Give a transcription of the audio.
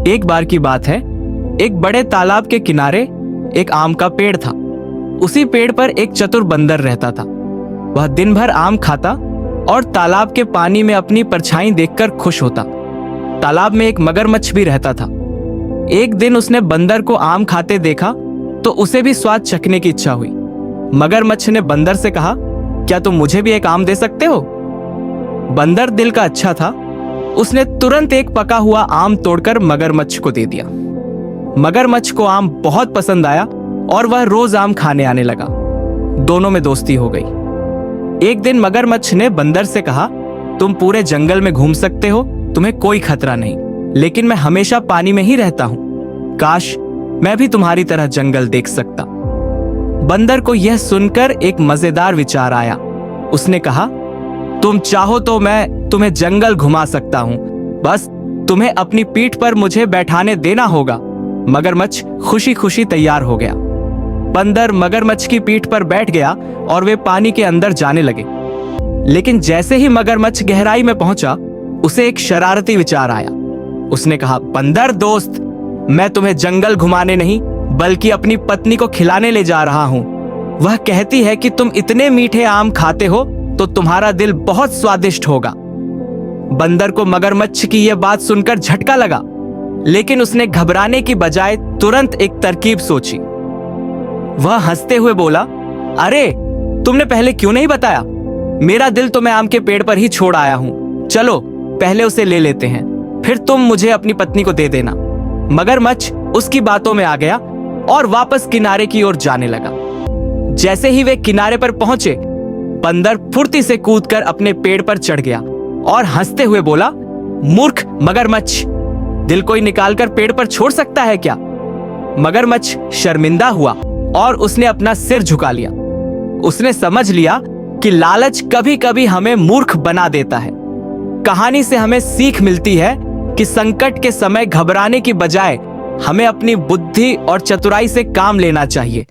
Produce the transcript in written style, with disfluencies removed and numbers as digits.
एक बार की बात है, एक बड़े तालाब के किनारे एक आम का पेड़ था। उसी पेड़ पर एक चतुर बंदर रहता था। वह दिन भर आम खाता और तालाब के पानी में अपनी परछाई देखकर खुश होता। तालाब में एक मगरमच्छ भी रहता था। एक दिन उसने बंदर को आम खाते देखा तो उसे भी स्वाद चखने की इच्छा हुई। मगरमच्छ ने बंदर से कहा, क्या तुम मुझे भी एक आम दे सकते हो? बंदर दिल का अच्छा था। उसने तुरंत एक पका हुआ आम तोड़कर मगरमच्छ को दे दिया। मगरमच्छ को आम बहुत पसंद आया और वह रोज आम खाने आने लगा। दोनों में दोस्ती हो गई। एक दिन मगरमच्छ ने बंदर से कहा, तुम पूरे जंगल में घूम सकते हो, तुम्हें कोई खतरा नहीं, लेकिन मैं हमेशा पानी में ही रहता हूं। काश मैं भी तुम्हारी तरह जंगल देख सकता। बंदर को यह सुनकर एक मजेदार विचार आया। उसने कहा, तुम चाहो तो मैं तुम्हें जंगल घुमा सकता हूं, बस तुम्हें अपनी पीठ पर मुझे बैठाने देना होगा। मगरमच्छ खुशी खुशी तैयार हो गया। बंदर मगरमच्छ की पीठ पर बैठ गया और वे पानी के अंदर जाने लगे। लेकिन जैसे ही मगरमच्छ गहराई में पहुंचा, उसे एक शरारती विचार आया। उसने कहा, बंदर दोस्त, मैं तुम्हें जंगल घुमाने नहीं बल्कि अपनी पत्नी को खिलाने ले जा रहा हूं। वह कहती है कि तुम इतने मीठे आम खाते हो तो तुम्हारा दिल बहुत स्वादिष्ट होगा। बंदर को मगरमच्छ की यह बात सुनकर झटका लगा, लेकिन उसने घबराने की बजाय तुरंत एक तरकीब सोची। वह हंसते हुए बोला, अरे तुमने पहले क्यों नहीं बताया? मेरा दिल तो मैं आम के पेड़ पर ही छोड़ आया हूं। चलो पहले उसे ले लेते हैं, फिर तुम मुझे अपनी पत्नी को दे देना। मगरमच्छ उसकी बातों में आ गया और वापस किनारे की ओर जाने लगा। जैसे ही वे किनारे पर पहुंचे, बंदर फुर्ती से कूदकर अपने पेड़ पर चढ़ गया और हंसते हुए बोला, मूर्ख मगरमच्छ, दिल कोई निकालकर पेड़ पर छोड़ सकता है क्या? मगरमच्छ शर्मिंदा हुआ और उसने अपना सिर झुका लिया। उसने समझ लिया कि लालच कभी कभी हमें मूर्ख बना देता है। कहानी से हमें सीख मिलती है कि संकट के समय घबराने की बजाय हमें अपनी बुद्धि और चतुराई से काम लेना चाहिए।